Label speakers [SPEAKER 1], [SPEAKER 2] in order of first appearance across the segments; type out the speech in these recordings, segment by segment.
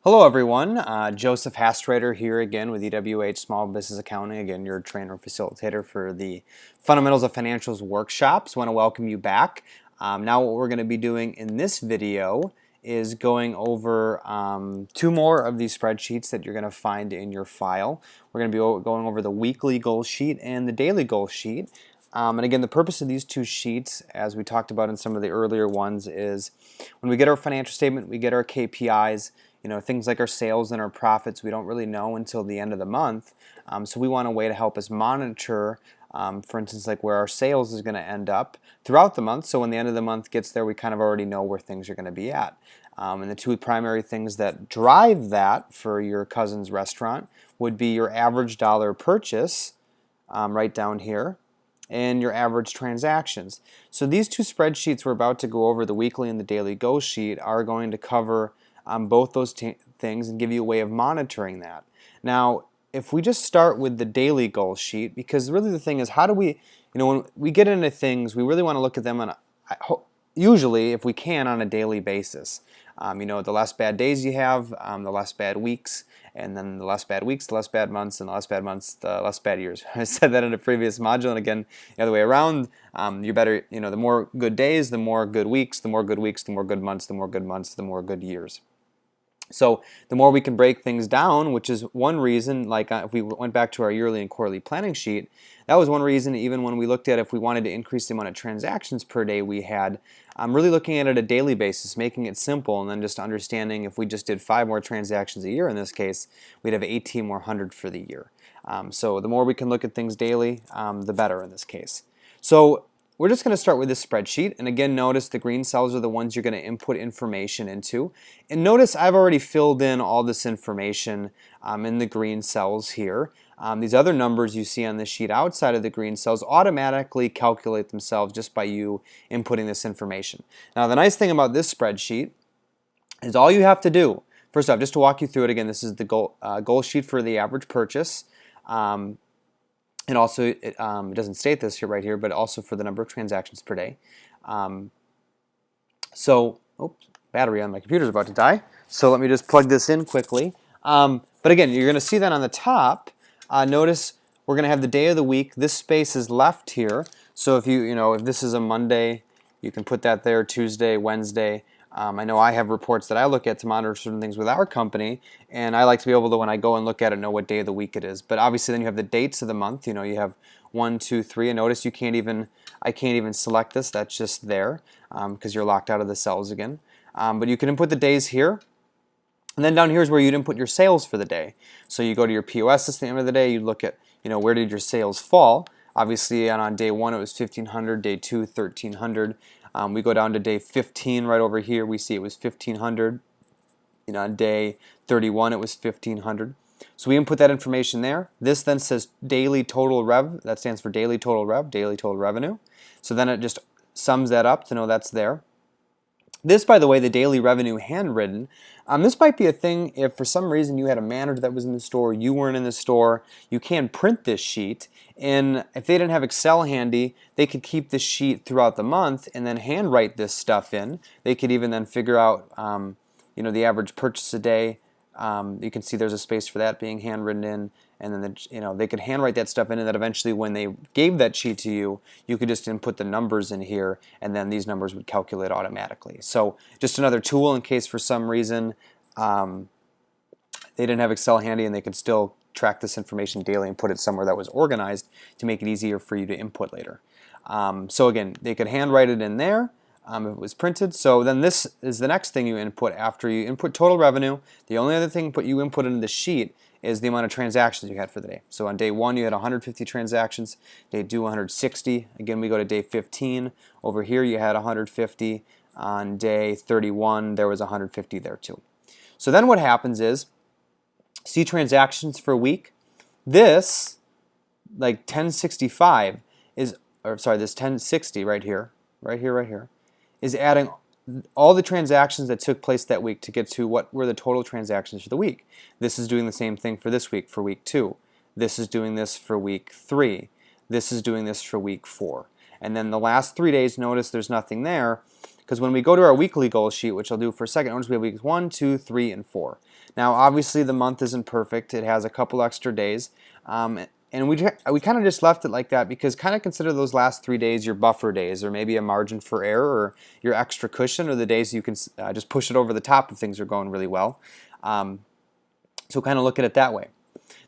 [SPEAKER 1] Hello everyone, Joseph Hastreiter here again with EWH Small Business Accounting, again your trainer and facilitator for the Fundamentals of Financials workshops. I want to welcome you back. Now what we're going to be doing in this video is going over two more of these spreadsheets that you're going to find in your file. We're going to be going over the weekly goal sheet and the daily goal sheet. And again, the purpose of these two sheets, as we talked about in some of the earlier ones, is when we get our financial statement, we get our KPIs, things like our sales and our profits, we don't really know until the end of the month. So we want a way to help us monitor, for instance, like where our sales is going to end up throughout the month. So when the end of the month gets there, we kind of already know where things are going to be at. And the two primary things that drive that for your cousin's restaurant would be your average dollar purchase, right down here, and your average transactions. So these two spreadsheets we're about to go over, the weekly and the daily goal sheet, are going to cover both those things and give you a way of monitoring that. Now, if we just start with the daily goal sheet, because really the thing is, how do we, when we get into things, we really want to look at them on usually, if we can, on a daily basis. The less bad days you have, the less bad weeks, and then the less bad weeks, the less bad months, and the less bad months, the less bad years. I said that in a previous module, and again, the other way around. You're better, the more good days, the more good weeks, the more good weeks, the more good months, the more good months, the more good years. So the more we can break things down, which is one reason, like if we went back to our yearly and quarterly planning sheet, that was one reason even when we looked at if we wanted to increase the amount of transactions per day we had, really looking at it a daily basis, making it simple, and then just understanding if we just did 5 more transactions a year in this case, we'd have 18 more hundred for the year. So the more we can look at things daily, the better in this case. So we're just going to start with this spreadsheet, and again, notice the green cells are the ones you're going to input information into. And notice I've already filled in all this information in the green cells here. These other numbers you see on this sheet outside of the green cells automatically calculate themselves just by you inputting this information. Now, the nice thing about this spreadsheet is all you have to do, first off, just to walk you through it again, this is the goal sheet for the average purchase. And also, it doesn't state this here right here, but also for the number of transactions per day. Battery on my computer is about to die. So let me just plug this in quickly. But again, you're going to see that on the top. Notice we're going to have the day of the week. This space is left here. So if if this is a Monday, you can put that there. Tuesday, Wednesday. I know I have reports that I look at to monitor certain things with our company, and I like to be able to, when I go and look at it, know what day of the week it is. But obviously then you have the dates of the month. You have 1, 2, 3, and notice I can't even select this. That's just there because you're locked out of the cells again. But you can input the days here. And then down here is where you'd input your sales for the day. So you go to your POS at the end of the day, you look at, where did your sales fall. Obviously on day 1 it was 1,500, day 2 1,300. We go down to day 15 right over here, we see it was 1,500. On day 31 it was 1,500. So we input that information there. This then says daily total rev, that stands for daily total rev, daily total revenue. So then it just sums that up to know that's there. This, by the way, the daily revenue handwritten, this might be a thing if for some reason you had a manager that was in the store, you weren't in the store, you can print this sheet, and if they didn't have Excel handy, they could keep this sheet throughout the month and then handwrite this stuff in. They could even then figure out, the average purchase a day. You can see there's a space for that being handwritten in, and then they could handwrite that stuff in, and that eventually when they gave that sheet to you, you could just input the numbers in here, and then these numbers would calculate automatically. So just another tool in case for some reason they didn't have Excel handy and they could still track this information daily and put it somewhere that was organized to make it easier for you to input later. So again, they could handwrite it in there. If it was printed. So then this is the next thing you input after you input total revenue. The only other thing you input into the sheet is the amount of transactions you had for the day. So on day 1 you had 150 transactions, day 2 160. Again, we go to day 15. Over here you had 150. On day 31 there was 150 there too. So then what happens is, see transactions for a week. This, like 1065 is, this 1060 right here, is adding all the transactions that took place that week to get to what were the total transactions for the week. This is doing the same thing for this week, for week 2. This is doing this for week 3. This is doing this for week 4. And then the last 3 days, notice there's nothing there. Because when we go to our weekly goal sheet, which I'll do for a second, notice we have weeks 1, 2, 3, and 4. Now, obviously, the month isn't perfect. It has a couple extra days. And we kind of just left it like that because kind of consider those last 3 days your buffer days, or maybe a margin for error, or your extra cushion, or the days you can just push it over the top if things are going really well. So kind of look at it that way.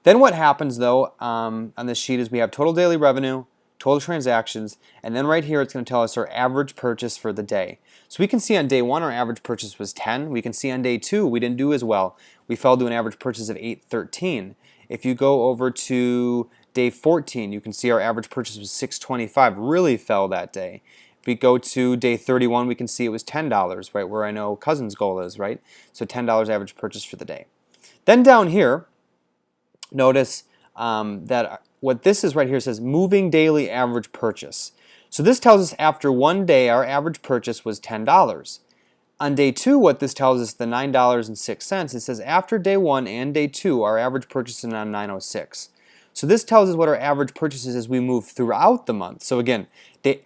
[SPEAKER 1] Then what happens though on this sheet is we have total daily revenue, total transactions, and then right here it's going to tell us our average purchase for the day. So we can see on day 1 our average purchase was 10. We can see on day 2 we didn't do as well. We fell to an average purchase of 813. If you go over to day 14, you can see our average purchase was 625. Really fell that day. If we go to day 31, we can see it was $10, right, where I know Cousin's goal is, right? So $10 average purchase for the day. Then down here, notice that what this is right here says moving daily average purchase. So this tells us after 1 day our average purchase was $10. On day 2, what this tells us, the $9.06, it says after day 1 and day 2 our average purchase is now $9.06. So this tells us what our average purchase is as we move throughout the month. So again,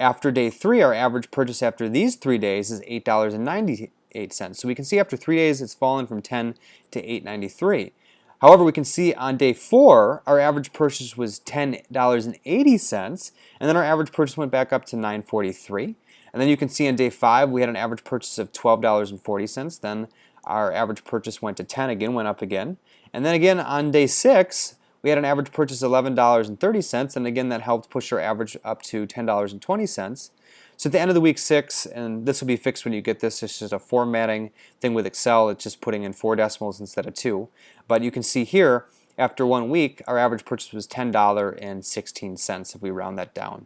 [SPEAKER 1] after day 3 our average purchase after these 3 days is $8.98. So we can see after 3 days it's fallen from 10 to $8.93. However, we can see on day 4, our average purchase was $10.80, and then our average purchase went back up to $9.43. And then you can see on day 5, we had an average purchase of $12.40. Then our average purchase went to 10 again, went up again. And then again on day 6, we had an average purchase of $11.30, and again that helped push our average up to $10.20. So at the end of the week 6, and this will be fixed when you get this, it's just a formatting thing with Excel, it's just putting in 4 decimals instead of 2. But you can see here, after 1 week, our average purchase was $10.16 if we round that down.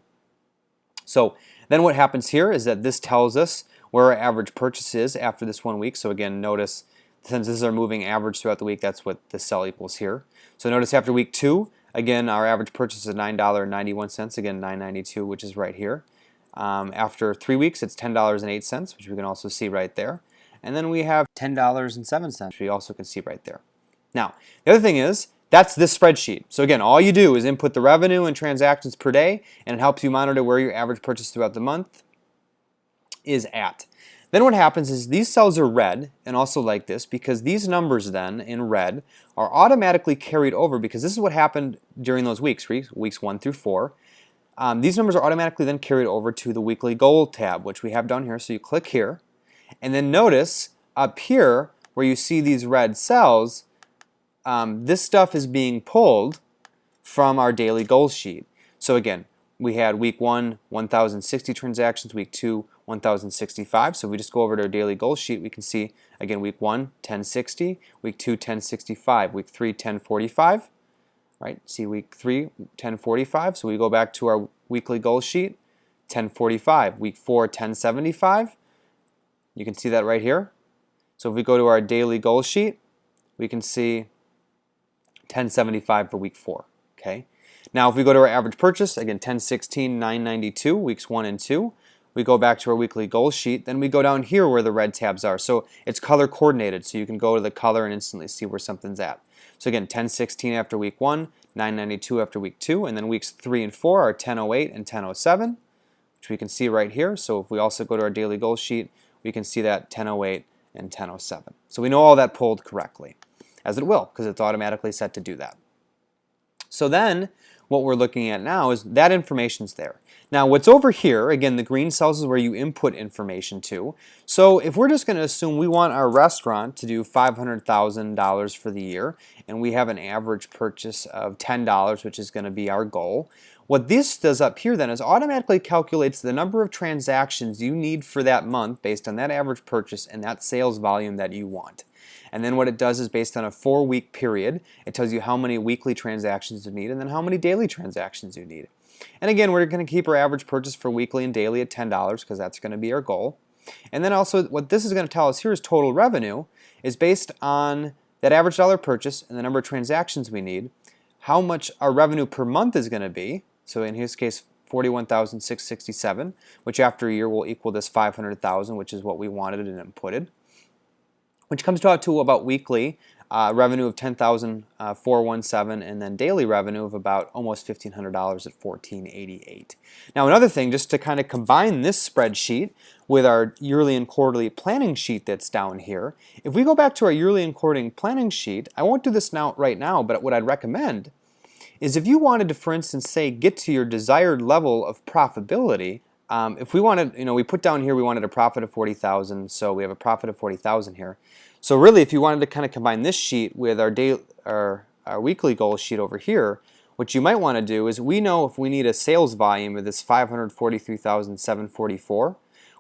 [SPEAKER 1] So then what happens here is that this tells us where our average purchase is after this 1 week. So again, notice, since this is our moving average throughout the week, that's what the cell equals here. So notice after week 2, again, our average purchase is $9.91, again, $9.92, which is right here. After 3 weeks, it's $10.08, which we can also see right there. And then we have $10.07, which we also can see right there. Now, the other thing is, that's this spreadsheet. So again, all you do is input the revenue and transactions per day, and it helps you monitor where your average purchase throughout the month is at. Then what happens is these cells are red, and also like this, because these numbers then, in red, are automatically carried over, because this is what happened during those weeks 1 through 4. These numbers are automatically then carried over to the weekly goal tab, which we have down here. So you click here, and then notice up here where you see these red cells, this stuff is being pulled from our daily goal sheet. So again, we had week 1, 1,060 transactions, week 2, 1,065. So if we just go over to our daily goal sheet, we can see, again, week 1, 1,060, week 2, 1,065, week 3, 1,045. Right, see week 3, 1,045, so we go back to our weekly goal sheet, 1,045. Week 4, 1,075. You can see that right here. So if we go to our daily goal sheet, we can see 1,075 for week 4. Okay. Now if we go to our average purchase, again 1,016, 992, weeks 1 and 2. We go back to our weekly goal sheet, then we go down here where the red tabs are. So it's color coordinated, so you can go to the color and instantly see where something's at. So again, 1,016 after week 1, 992 after week 2, and then weeks 3 and 4 are 1,008 and 1,007, which we can see right here. So if we also go to our daily goal sheet, we can see that 1,008 and 1,007. So we know all that pulled correctly, as it will, because it's automatically set to do that. So then what we're looking at now is that information's there. Now what's over here, again, the green cells is where you input information to. So if we're just going to assume we want our restaurant to do $500,000 for the year, and we have an average purchase of $10, which is going to be our goal, what this does up here then is automatically calculates the number of transactions you need for that month based on that average purchase and that sales volume that you want. And then what it does is based on a 4-week period, it tells you how many weekly transactions you need and then how many daily transactions you need. And again, we're going to keep our average purchase for weekly and daily at $10 because that's going to be our goal. And then also what this is going to tell us here is total revenue is based on that average dollar purchase and the number of transactions we need, how much our revenue per month is going to be. So in his case, $41,667, which after a year will equal this $500,000, which is what we wanted and inputted, which comes out to about weekly revenue of $10,417, and then daily revenue of about almost $1,500 at $1,488. Now another thing, just to kind of combine this spreadsheet with our yearly and quarterly planning sheet that's down here, if we go back to our yearly and quarterly planning sheet, I won't do this now right now, but what I'd recommend is if you wanted to, for instance, say get to your desired level of profitability, if we wanted, we put down here we wanted a profit of 40,000, so we have a profit of 40,000 here. So really, if you wanted to kind of combine this sheet with our weekly goal sheet over here, what you might want to do is we know if we need a sales volume of this 543,744,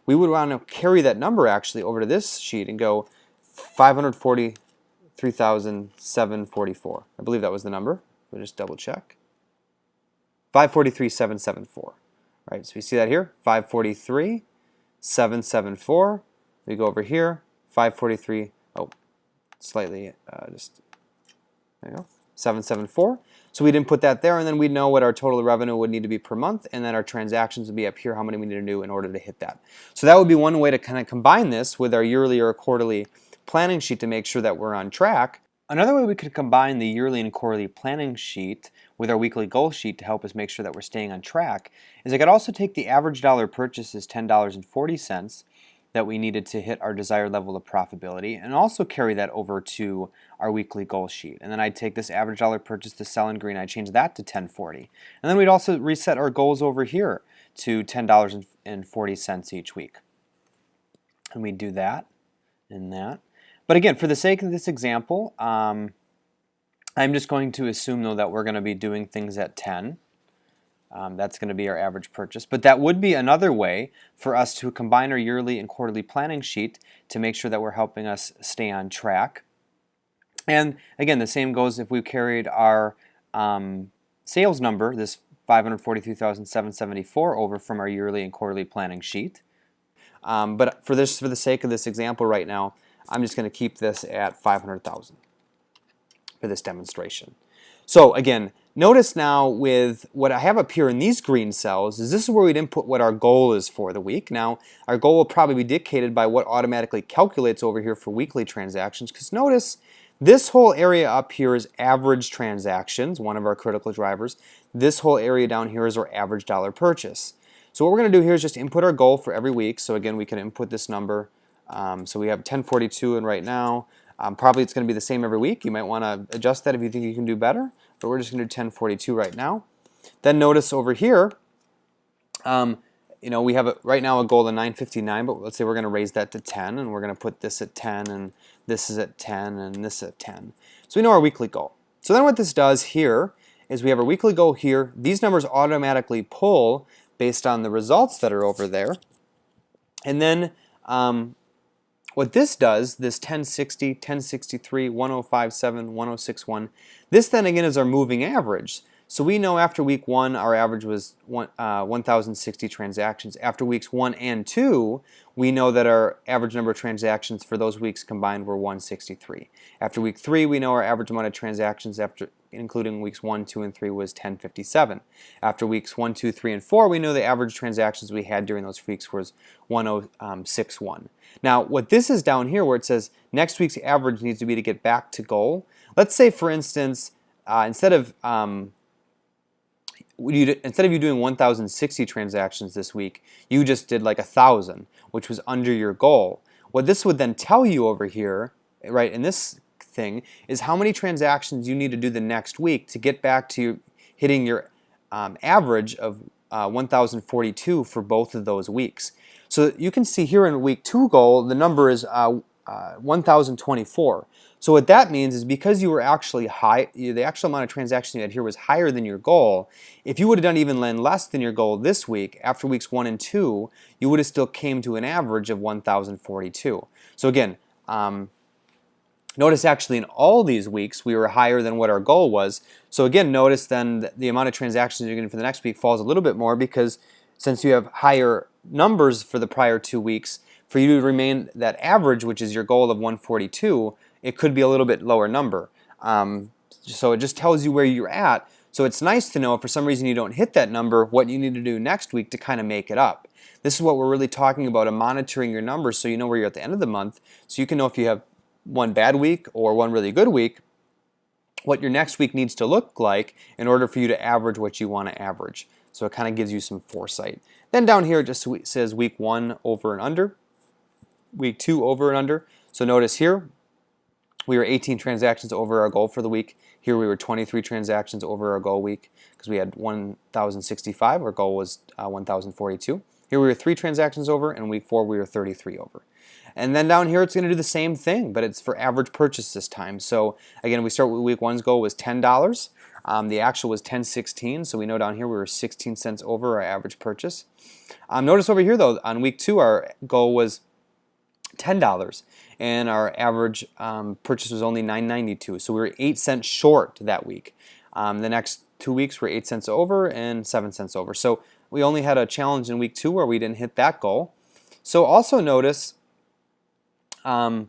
[SPEAKER 1] we would want to carry that number actually over to this sheet and go 543,744. I believe that was the number. We'll just double check. 543,774. Right, so we see that here, 543,774. We go over here, 543. Slightly, just there you go, 774. So we'd input that there, and then we'd know what our total revenue would need to be per month, and then our transactions would be up here, how many we need to do in order to hit that. So that would be one way to kind of combine this with our yearly or quarterly planning sheet to make sure that we're on track. Another way we could combine the yearly and quarterly planning sheet with our weekly goal sheet to help us make sure that we're staying on track is I could also take the average dollar purchase as $10.40 that we needed to hit our desired level of profitability, and also carry that over to our weekly goal sheet. And then I'd take this average dollar purchase to sell in green, I'd change that to $10.40. And then we'd also reset our goals over here to $10.40 each week. And we'd do that and that. But again, for the sake of this example, I'm just going to assume though that we're going to be doing things at 10. That's going to be our average purchase. But that would be another way for us to combine our yearly and quarterly planning sheet to make sure that we're helping us stay on track. And again, the same goes if we carried our sales number, this 543,774, over from our yearly and quarterly planning sheet. But for the sake of this example right now, I'm just going to keep this at 500,000 for this demonstration. So again, notice now with what I have up here in these green cells is this is where we'd input what our goal is for the week. Now, our goal will probably be dictated by what automatically calculates over here for weekly transactions, because notice this whole area up here is average transactions, one of our critical drivers. This whole area down here is our average dollar purchase. So what we're going to do here is just input our goal for every week. So again, we can input this number. So we have 1042 in right now. Probably it's going to be the same every week. You might want to adjust that if you think you can do better, but we're just going to do 1042 right now. Then notice over here, we have right now a goal of 959, but let's say we're going to raise that to 10, and we're going to put this at 10, and this is at 10, and this at 10. So we know our weekly goal. So then what this does here is we have our weekly goal here. These numbers automatically pull based on the results that are over there. And then what this does, this 1060, 1063, 1057, 1061, this then again is our moving average. So we know after week 1 our average was 1,060 transactions. After weeks 1 and 2, we know that our average number of transactions for those weeks combined were 163. After week 3, we know our average amount of transactions including weeks 1, 2, and 3 was 1057. After weeks 1, 2, 3, and 4, we know the average transactions we had during those weeks was 1061. Now, what this is down here where it says next week's average needs to be to get back to goal. Let's say, for instance, instead of you doing 1,060 transactions this week, you just did like 1,000, which was under your goal. What this would then tell you over here, right, in this thing, is how many transactions you need to do the next week to get back to hitting your average of 1,042 for both of those weeks. So you can see here in week 2 goal, the number is 1,024. So what that means is because you were actually the actual amount of transactions you had here was higher than your goal. If you would have done even less than your goal this week, after weeks 1 and 2, you would have still came to an average of 1,042. So again, notice actually in all these weeks we were higher than what our goal was. So again, notice then the amount of transactions you're getting for the next week falls a little bit more because since you have higher numbers for the prior 2 weeks, for you to remain that average, which is your goal of 142, it could be a little bit lower number. So it just tells you where you're at. So it's nice to know if for some reason you don't hit that number, what you need to do next week to kind of make it up. This is what we're really talking about, monitoring your numbers so you know where you're at the end of the month, so you can know if you have one bad week or one really good week, what your next week needs to look like in order for you to average what you want to average. So it kind of gives you some foresight. Then down here it just says week 1 over and under, week 2 over and under. So notice here we were 18 transactions over our goal for the week. Here we were 23 transactions over our goal week because we had 1,065. Our goal was 1,042. Here we were 3 transactions over, and week 4 we were 33 over. And then down here it's going to do the same thing, but it's for average purchase this time. So again, we start with week 1's goal was $10. The actual was $10.16, so we know down here we were 16 cents over our average purchase. Notice over here though, on week 2 our goal was $10, and our average purchase was only $9.92, so we were 8 cents short that week. The next 2 weeks were 8 cents over and 7 cents over. So we only had a challenge in week 2 where we didn't hit that goal. So also notice, then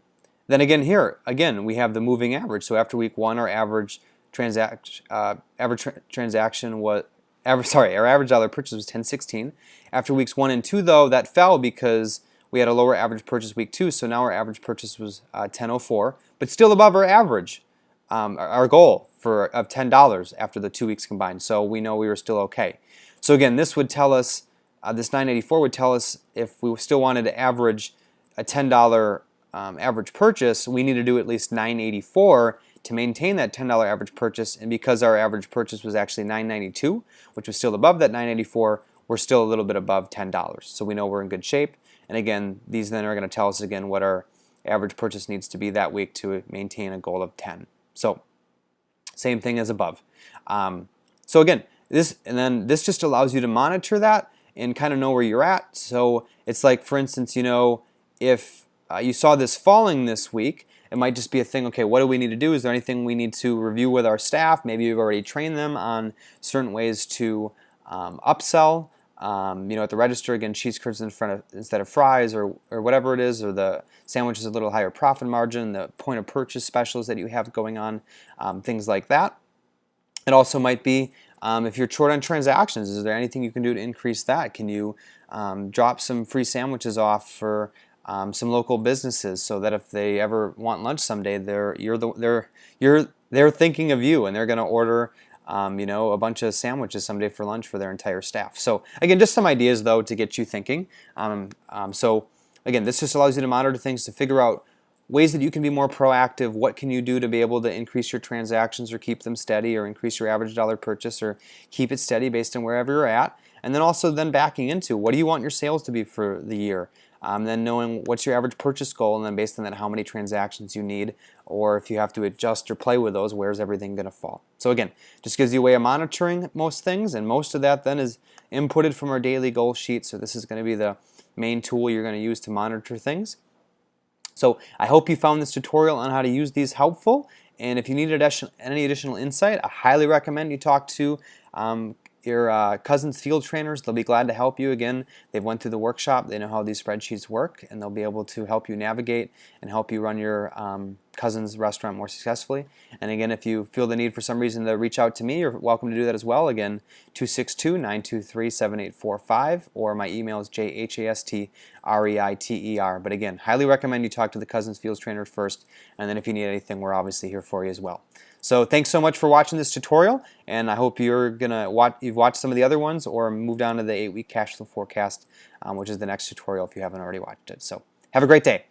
[SPEAKER 1] again here, we have the moving average. So after week 1, our average transaction was our average dollar purchase was $10.16. After weeks 1 and 2 though, that fell because we had a lower average purchase week 2, so now our average purchase was $10.04, but still above our average, our goal of $10 after the 2 weeks combined. So we know we were still okay. So again, this would tell us, this $9.84 would tell us if we still wanted to average a $10 average purchase, we need to do at least $9.84 to maintain that $10 average purchase. And because our average purchase was actually $9.92, which was still above that $9.84, we're still a little bit above $10. So we know we're in good shape. And again, these then are going to tell us again what our average purchase needs to be that week to maintain a goal of 10. So same thing as above. So again, this just allows you to monitor that and kind of know where you're at. So it's like, for instance, if you saw this falling this week, it might just be a thing, okay, what do we need to do? Is there anything we need to review with our staff? Maybe you've already trained them on certain ways to upsell. At the register, again, cheese curds instead of fries, or whatever it is, or the sandwich is a little higher profit margin, the point of purchase specials that you have going on, things like that. It also might be if you're short on transactions, is there anything you can do to increase that? Can you drop some free sandwiches off for some local businesses so that if they ever want lunch someday, they're thinking of you and they're going to order a bunch of sandwiches someday for lunch for their entire staff. So again, just some ideas though to get you thinking. So again, this just allows you to monitor things, to figure out ways that you can be more proactive. What can you do to be able to increase your transactions or keep them steady, or increase your average dollar purchase or keep it steady based on wherever you're at. And then also then backing into, what do you want your sales to be for the year? Then knowing what's your average purchase goal, and then based on that how many transactions you need, or if you have to adjust or play with those, where's everything going to fall. So again, just gives you a way of monitoring most things, and most of that then is inputted from our daily goal sheet. So this is going to be the main tool you're going to use to monitor things. So I hope you found this tutorial on how to use these helpful, and if you need any additional insight, I highly recommend you talk to your Cousins field trainers. They'll be glad to help you. Again, they've went through the workshop, they know how these spreadsheets work, and they'll be able to help you navigate and help you run your Cousins restaurant more successfully. And again, if you feel the need for some reason to reach out to me, you're welcome to do that as well. Again, 262-923-7845, or my email is jhastreiter. But again, highly recommend you talk to the Cousins field trainers first, and then if you need anything, we're obviously here for you as well. So thanks so much for watching this tutorial, and I hope you've watched some of the other ones, or moved on to the 8-week cash flow forecast, which is the next tutorial if you haven't already watched it. So have a great day.